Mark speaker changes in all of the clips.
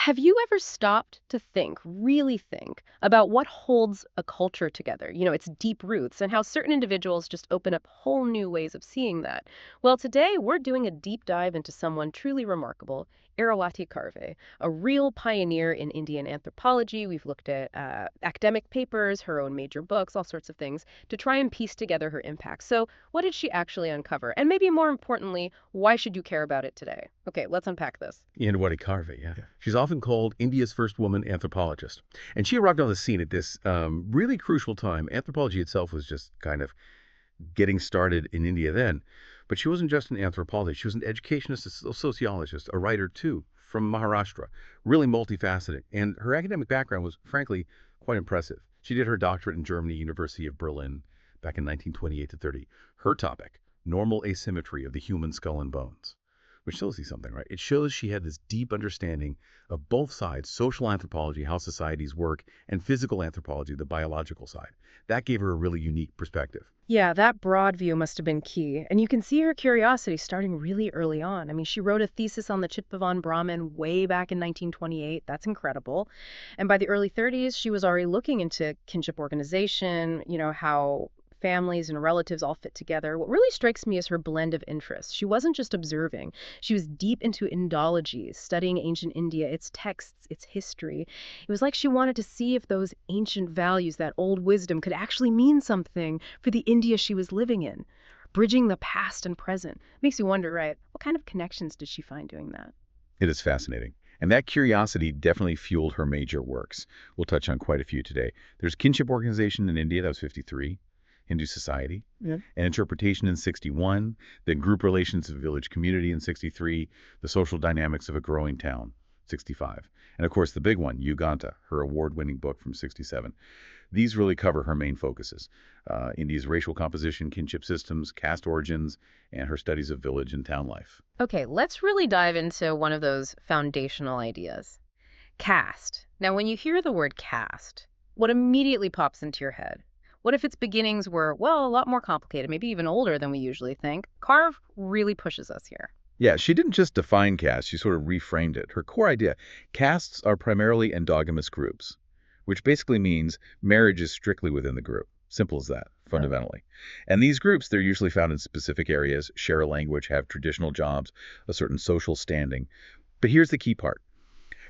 Speaker 1: Have you ever stopped to think, really think, about what holds a culture together? Its deep roots and how certain individuals just open up whole new ways of seeing that. Well, today we're doing a deep dive into someone truly remarkable, Iravati Karve, a real pioneer in Indian anthropology. We've looked at academic papers, her own major books, all sorts of things, to try and piece together her impact. So, what did she actually uncover? And maybe more importantly, why should you care about it today? Okay, let's unpack this.
Speaker 2: Iravati Karve, yeah. She's often called India's first woman anthropologist. And she arrived on the scene at this really crucial time. Anthropology itself was just kind of getting started in India then. But she wasn't just an anthropologist. She was an educationist, a sociologist, a writer too, from Maharashtra, really multifaceted. And her academic background was, frankly, quite impressive. She did her doctorate in Germany, University of Berlin, back in 1928 to 30. Her topic, normal asymmetry of the human skull and bones, which shows you something, right? It shows she had this deep understanding of both sides, social anthropology, how societies work, and physical anthropology, the biological side. That gave her a really unique perspective.
Speaker 1: Yeah, that broad view must have been key. And you can see her curiosity starting really early on. I mean, she wrote a thesis on the Chitpavan Brahmin way back in 1928. That's incredible. And by the early 30s, she was already looking into kinship organization, how families and relatives all fit together. What really strikes me is her blend of interests. She wasn't just observing. She was deep into Indology, studying ancient India, its texts, its history. It was like she wanted to see if those ancient values, that old wisdom, could actually mean something for the India she was living in. Bridging the past and present. Makes you wonder, right? What kind of connections did she find doing that?
Speaker 2: It is fascinating. And that curiosity definitely fueled her major works. We'll touch on quite a few today. There's Kinship Organization in India, that was 53. Hindu Society, and Interpretation in 61, then Group Relations of Village Community in 63, The Social Dynamics of a Growing Town, 65. And of course, the big one, Uganda, her award-winning book from 67. These really cover her main focuses, India's racial composition, kinship systems, caste origins, and her studies of village and town life.
Speaker 1: Okay, let's really dive into one of those foundational ideas. Caste. Now, when you hear the word caste, what immediately pops into your head? What if its beginnings were, well, a lot more complicated, maybe even older than we usually think? Karve really pushes us here.
Speaker 2: Yeah, she didn't just define caste, she sort of reframed it. Her core idea, castes are primarily endogamous groups, which basically means marriage is strictly within the group. Simple as that, fundamentally. And these groups, they're usually found in specific areas, share a language, have traditional jobs, a certain social standing. But here's the key part.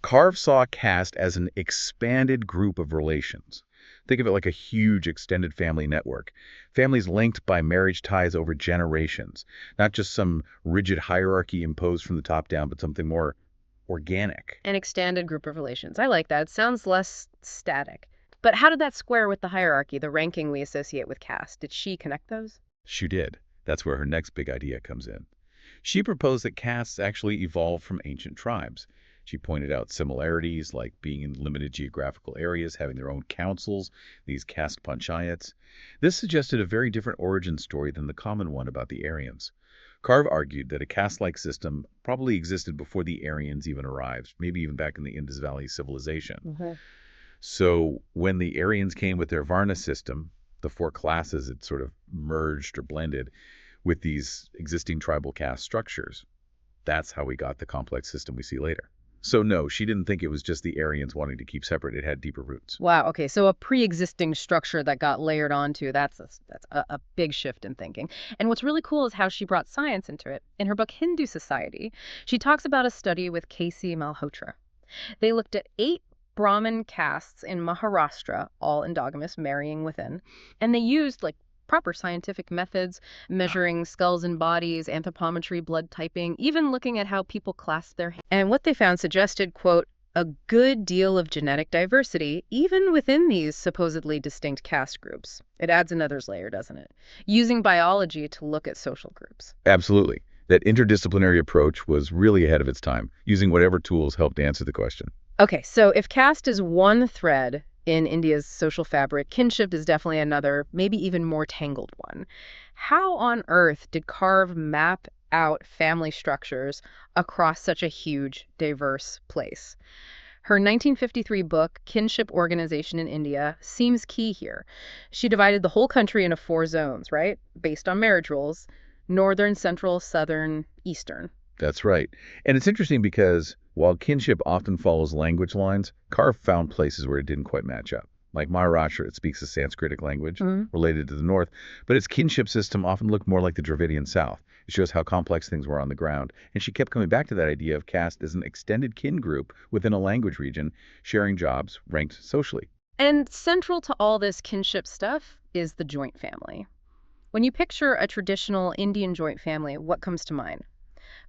Speaker 2: Karve saw caste as an expanded group of relations. Think of it like a huge extended family network. Families linked by marriage ties over generations, not just some rigid hierarchy imposed from the top down, but something more organic.
Speaker 1: An extended group of relations. I like that. It sounds less static. But how did that square with the hierarchy, the ranking we associate with caste? Did she connect those?
Speaker 2: She did. That's where her next big idea comes in. She proposed that castes actually evolved from ancient tribes. She pointed out similarities like being in limited geographical areas, having their own councils, these caste panchayats. This suggested a very different origin story than the common one about the Aryans. Karve argued that a caste-like system probably existed before the Aryans even arrived, maybe even back in the Indus Valley civilization. So when the Aryans came with their Varna system, the four classes had sort of merged or blended with these existing tribal caste structures. That's how we got the complex system we see later. So no, she didn't think it was just the Aryans wanting to keep separate. It had deeper roots.
Speaker 1: Wow, okay, so a pre-existing structure that got layered onto, that's a big shift in thinking. And what's really cool is how she brought science into it. In her book, Hindu Society, she talks about a study with Casey Malhotra. They looked at 8 Brahmin castes in Maharashtra, all endogamous, marrying within, and they used proper scientific methods, measuring skulls and bodies, anthropometry, blood typing, even looking at how people clasped their hands. And what they found suggested, quote, a good deal of genetic diversity, even within these supposedly distinct caste groups. It adds another layer, doesn't it? Using biology to look at social groups.
Speaker 2: Absolutely. That interdisciplinary approach was really ahead of its time, using whatever tools helped answer the question.
Speaker 1: Okay, so if caste is one thread in India's social fabric, kinship is definitely another, maybe even more tangled one. How on earth did Karve map out family structures across such a huge, diverse place? Her 1953 book, Kinship Organization in India, seems key here. She divided the whole country into 4 zones, right? Based on marriage rules: northern, central, southern, eastern.
Speaker 2: That's right. And it's interesting because While kinship often follows language lines, Karve found places where it didn't quite match up. Like Maharashtra, it speaks a Sanskritic language related to the north, but its kinship system often looked more like the Dravidian south. It shows how complex things were on the ground, and she kept coming back to that idea of caste as an extended kin group within a language region, sharing jobs ranked socially.
Speaker 1: And central to all this kinship stuff is the joint family. When you picture a traditional Indian joint family, what comes to mind?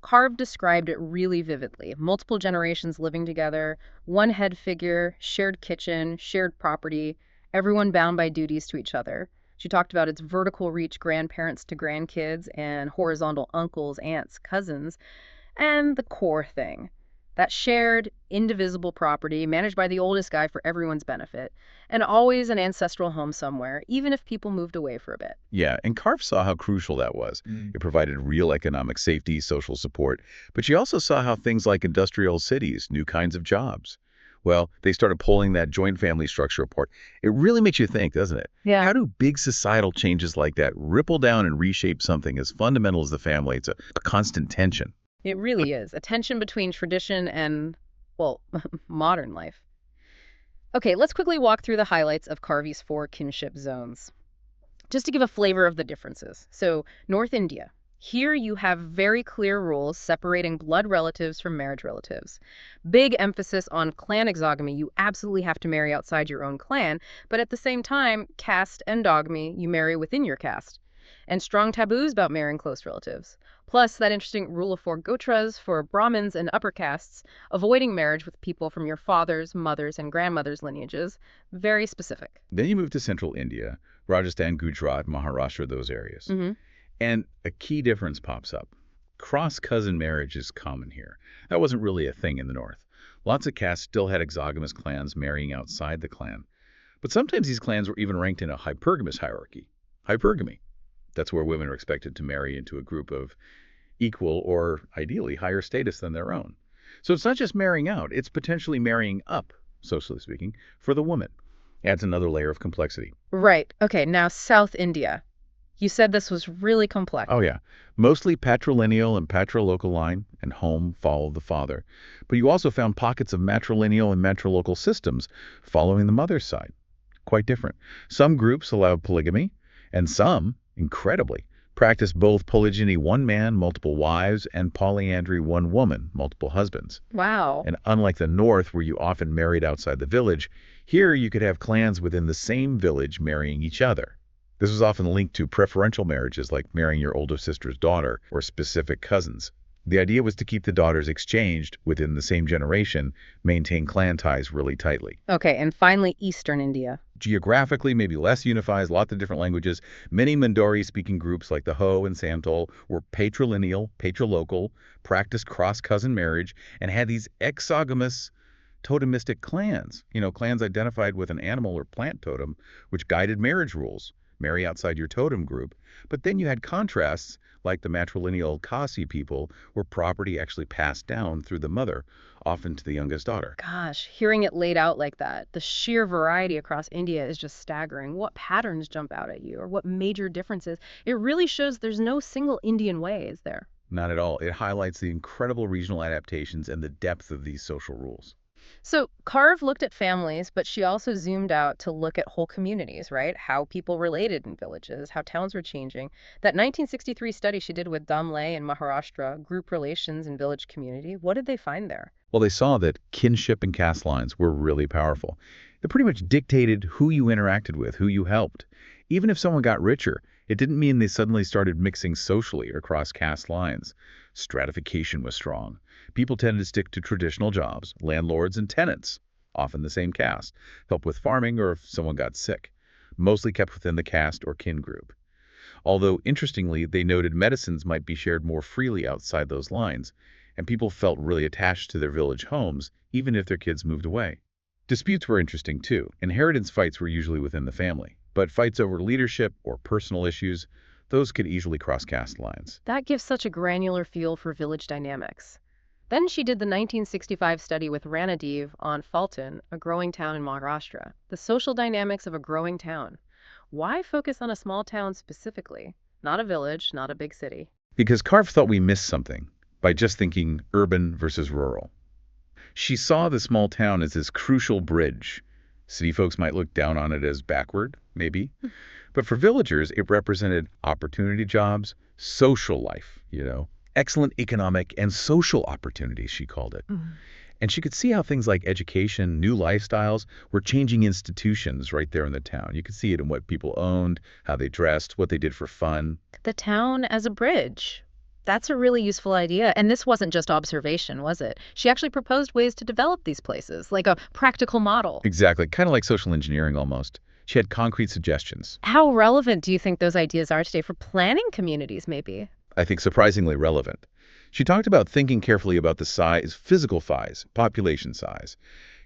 Speaker 1: Karve described it really vividly. Multiple generations living together, one head figure, shared kitchen, shared property, everyone bound by duties to each other. She talked about its vertical reach grandparents to grandkids and horizontal uncles, aunts, cousins, and the core thing. That shared, indivisible property managed by the oldest guy for everyone's benefit, and always an ancestral home somewhere, even if people moved away for a bit.
Speaker 2: Yeah, and Karve saw how crucial that was. It provided real economic safety, social support, but she also saw how things like industrial cities, new kinds of jobs, well, they started pulling that joint family structure apart. It really makes you think, doesn't it?
Speaker 1: Yeah.
Speaker 2: How do big societal changes like that ripple down and reshape something as fundamental as the family? It's a constant tension.
Speaker 1: It really is. A tension between tradition and, well, modern life. Okay, let's quickly walk through the highlights of Carvey's 4 kinship zones, just to give a flavor of the differences. So, North India. Here you have very clear rules separating blood relatives from marriage relatives. Big emphasis on clan exogamy. You absolutely have to marry outside your own clan, but at the same time, caste endogamy, you marry within your caste. And strong taboos about marrying close relatives. Plus, that interesting rule of 4 gotras for Brahmins and upper castes, avoiding marriage with people from your father's, mother's, and grandmother's lineages. Very specific.
Speaker 2: Then you move to central India, Rajasthan, Gujarat, Maharashtra, those areas. And a key difference pops up. Cross-cousin marriage is common here. That wasn't really a thing in the north. Lots of castes still had exogamous clans marrying outside the clan. But sometimes these clans were even ranked in a hypergamous hierarchy. Hypergamy. That's where women are expected to marry into a group of equal or ideally higher status than their own. So it's not just marrying out, it's potentially marrying up, socially speaking, for the woman. Adds another layer of complexity.
Speaker 1: Right. Okay, now South India. You said this was really complex.
Speaker 2: Oh, yeah. Mostly patrilineal and patrilocal line, and home followed the father. But you also found pockets of matrilineal and matrilocal systems following the mother's side. Quite different. Some groups allowed polygamy, and some, incredibly, practiced both polygyny, one man, multiple wives, and polyandry, one woman, multiple husbands.
Speaker 1: Wow.
Speaker 2: And unlike the north, where you often married outside the village, here you could have clans within the same village marrying each other. This was often linked to preferential marriages like marrying your older sister's daughter or specific cousins. The idea was to keep the daughters exchanged within the same generation, maintain clan ties really tightly.
Speaker 1: Okay, and finally, Eastern India.
Speaker 2: Geographically, maybe less unified, lots of different languages. Many Mandori-speaking groups like the Ho and Santal were patrilineal, patrilocal, practiced cross-cousin marriage, and had these exogamous totemistic clans. Clans identified with an animal or plant totem, which guided marriage rules. Marry outside your totem group. But then you had contrasts like the matrilineal Kasi people, where property actually passed down through the mother, often to the youngest daughter.
Speaker 1: Gosh, hearing it laid out like that, the sheer variety across India is just staggering. What patterns jump out at you, or what major differences? It really shows there's no single Indian way, is there?
Speaker 2: Not at all. It highlights the incredible regional adaptations and the depth of these social rules.
Speaker 1: So Karve looked at families, but she also zoomed out to look at whole communities, right? How people related in villages, how towns were changing. That 1963 study she did with Damle in Maharashtra, group relations in village community, what did they find there?
Speaker 2: Well, they saw that kinship and caste lines were really powerful. They pretty much dictated who you interacted with, who you helped. Even if someone got richer, it didn't mean they suddenly started mixing socially or across caste lines. Stratification was strong. People tended to stick to traditional jobs, landlords and tenants, often the same caste, help with farming or if someone got sick, mostly kept within the caste or kin group. Although, interestingly, they noted medicines might be shared more freely outside those lines, and people felt really attached to their village homes, even if their kids moved away. Disputes were interesting, too. Inheritance fights were usually within the family, but fights over leadership or personal issues, those could easily cross caste lines.
Speaker 1: That gives such a granular feel for village dynamics. Then she did the 1965 study with Ranadev on Fulton, a growing town in Maharashtra. The social dynamics of a growing town. Why focus on a small town specifically? Not a village, not a big city.
Speaker 2: Because Karve thought we missed something by just thinking urban versus rural. She saw the small town as this crucial bridge. City folks might look down on it as backward, maybe. But for villagers, it represented opportunity jobs, social life, excellent economic and social opportunities, she called it.
Speaker 1: Mhm.
Speaker 2: And she could see how things like education, new lifestyles were changing institutions right there in the town. You could see it in what people owned, how they dressed, what they did for fun.
Speaker 1: The town as a bridge. That's a really useful idea. And this wasn't just observation, was it? She actually proposed ways to develop these places, like a practical model.
Speaker 2: Exactly, kind of like social engineering almost. She had concrete suggestions.
Speaker 1: How relevant do you think those ideas are today for planning communities, maybe?
Speaker 2: I think surprisingly relevant. She talked about thinking carefully about the size, physical size, population size,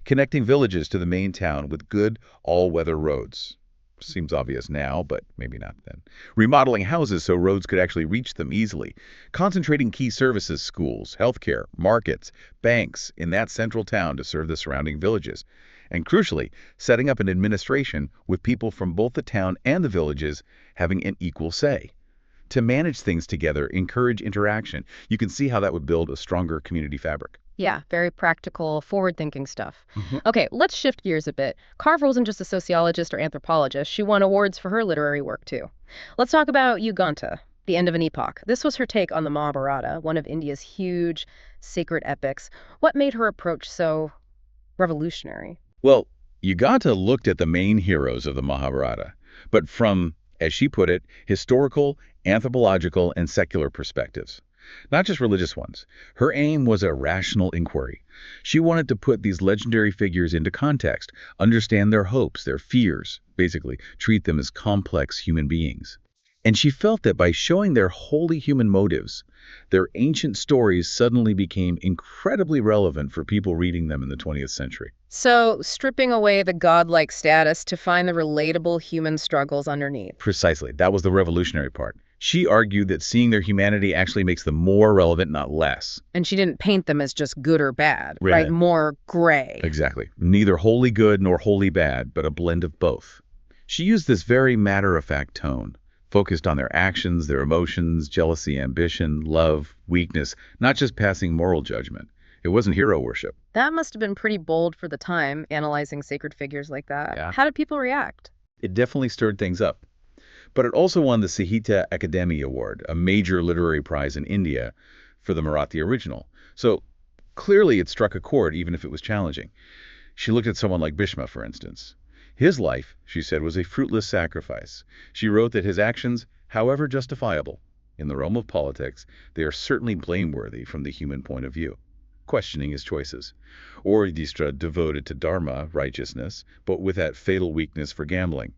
Speaker 2: connecting villages to the main town with good all-weather roads. Seems obvious now, but maybe not then. Remodeling houses so roads could actually reach them easily. Concentrating key services, schools, healthcare, markets, banks in that central town to serve the surrounding villages. And crucially, setting up an administration with people from both the town and the villages having an equal say. To manage things together, encourage interaction. You can see how that would build a stronger community fabric.
Speaker 1: Yeah, very practical, forward-thinking stuff.
Speaker 2: Mhm.
Speaker 1: Okay, let's shift gears a bit. Carver wasn't just a sociologist or anthropologist. She won awards for her literary work, too. Let's talk about Uganta, The End of an Epoch. This was her take on the Mahabharata, one of India's huge sacred epics. What made her approach so revolutionary?
Speaker 2: Well, Ugata looked at the main heroes of the Mahabharata, but from, as she put it, historical, anthropological, and secular perspectives. Not just religious ones. Her aim was a rational inquiry. She wanted to put these legendary figures into context, understand their hopes, their fears, basically treat them as complex human beings. And she felt that by showing their wholly human motives, their ancient stories suddenly became incredibly relevant for people reading them in the 20th century.
Speaker 1: So, stripping away the godlike status to find the relatable human struggles underneath.
Speaker 2: Precisely. That was the revolutionary part. She argued that seeing their humanity actually makes them more relevant, not less.
Speaker 1: And she didn't paint them as just good or bad,
Speaker 2: Right.
Speaker 1: right? More gray.
Speaker 2: Exactly. Neither wholly good nor wholly bad, but a blend of both. She used this very matter-of-fact tone, focused on their actions, their emotions, jealousy, ambition, love, weakness, not just passing moral judgment. It wasn't hero worship.
Speaker 1: That must have been pretty bold for the time, analyzing sacred figures like that.
Speaker 2: Yeah.
Speaker 1: How did people react?
Speaker 2: It definitely stirred things up. But it also won the Sahitya Akademi Award, a major literary prize in India, for the Marathi original. So clearly it struck a chord, even if it was challenging. She looked at someone like Bhishma, for instance. His life, she said, was a fruitless sacrifice. She wrote that his actions, however justifiable, in the realm of politics, they are certainly blameworthy from the human point of view, questioning his choices. Or Yudhishthira, devoted to dharma, righteousness, but with that fatal weakness for gambling.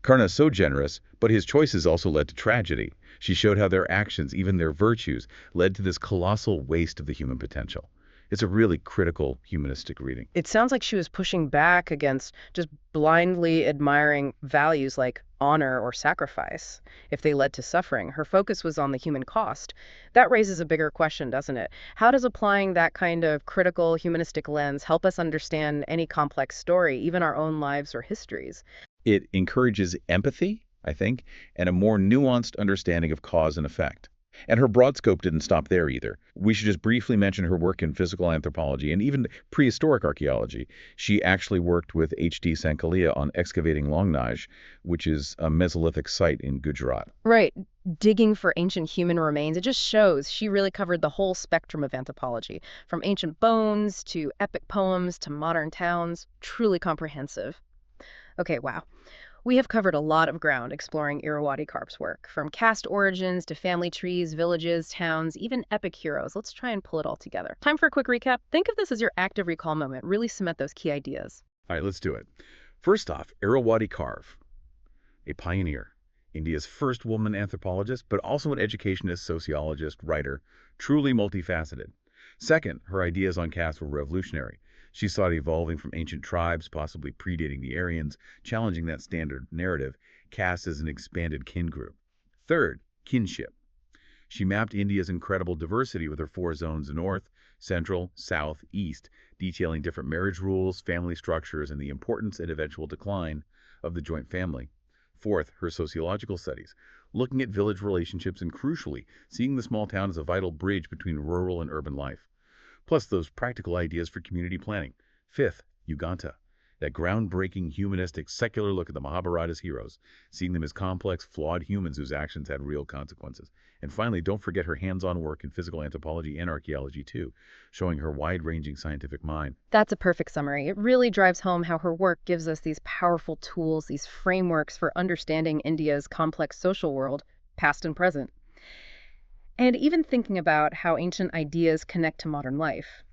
Speaker 2: Karna so generous, but his choices also led to tragedy. She showed how their actions, even their virtues, led to this colossal waste of the human potential. It's a really critical humanistic reading.
Speaker 1: It sounds like she was pushing back against just blindly admiring values like honor or sacrifice if they led to suffering. Her focus was on the human cost. That raises a bigger question, doesn't it? How does applying that kind of critical humanistic lens help us understand any complex story, even our own lives or histories?
Speaker 2: It encourages empathy, I think, and a more nuanced understanding of cause and effect. And her broad scope didn't stop there either. We should just briefly mention her work in physical anthropology and even prehistoric archaeology. She actually worked with H.D. Sankalia on excavating Longnaj, which is a Mesolithic site in Gujarat.
Speaker 1: Right. Digging for ancient human remains. It just shows she really covered the whole spectrum of anthropology, from ancient bones to epic poems to modern towns. Truly comprehensive. Okay, wow. We have covered a lot of ground exploring Iravati Karve's work, from caste origins to family trees, villages, towns, even epic heroes. Let's try and pull it all together. Time for a quick recap. Think of this as your active recall moment. Really cement those key ideas.
Speaker 2: All right, let's do it. First off, Iravati Karve, a pioneer, India's first woman anthropologist, but also an educationist, sociologist, writer, truly multifaceted. Second, her ideas on caste were revolutionary. She saw it evolving from ancient tribes, possibly predating the Aryans, challenging that standard narrative, caste as an expanded kin group. Third, kinship. She mapped India's incredible diversity with her 4 zones: north, central, south, east, detailing different marriage rules, family structures, and the importance and eventual decline of the joint family. Fourth, her sociological studies, looking at village relationships and, crucially, seeing the small town as a vital bridge between rural and urban life. Plus those practical ideas for community planning. Fifth, Uganta. That groundbreaking, humanistic, secular look at the Mahabharata's heroes, seeing them as complex, flawed humans whose actions had real consequences. And finally, don't forget her hands-on work in physical anthropology and archaeology, too, showing her wide-ranging scientific mind.
Speaker 1: That's a perfect summary. It really drives home how her work gives us these powerful tools, these frameworks for understanding India's complex social world, past and present. And even thinking about how ancient ideas connect to modern life.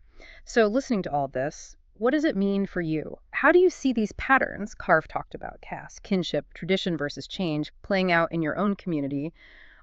Speaker 1: So, listening to all this, what does it mean for you? How do you see these patterns Carve talked about, caste, kinship, tradition versus change, playing out in your own community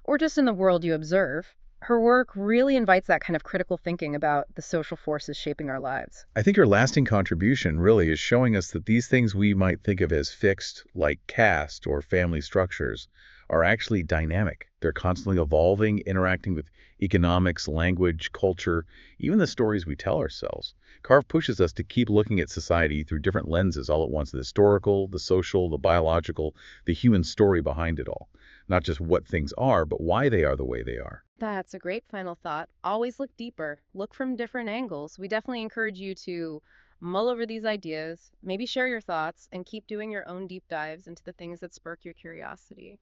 Speaker 1: or just in the world you observe? Her work really invites that kind of critical thinking about the social forces shaping our lives.
Speaker 2: I think her lasting contribution really is showing us that these things we might think of as fixed, like caste or family structures, are actually dynamic. They're constantly evolving, interacting with economics, language, culture, even the stories we tell ourselves. Carve pushes us to keep looking at society through different lenses all at once: the historical, the social, the biological, the human story behind it all. Not just what things are, but why they are the way they are.
Speaker 1: That's a great final thought. Always look deeper, look from different angles. We definitely encourage you to mull over these ideas, maybe share your thoughts, and keep doing your own deep dives into the things that spark your curiosity.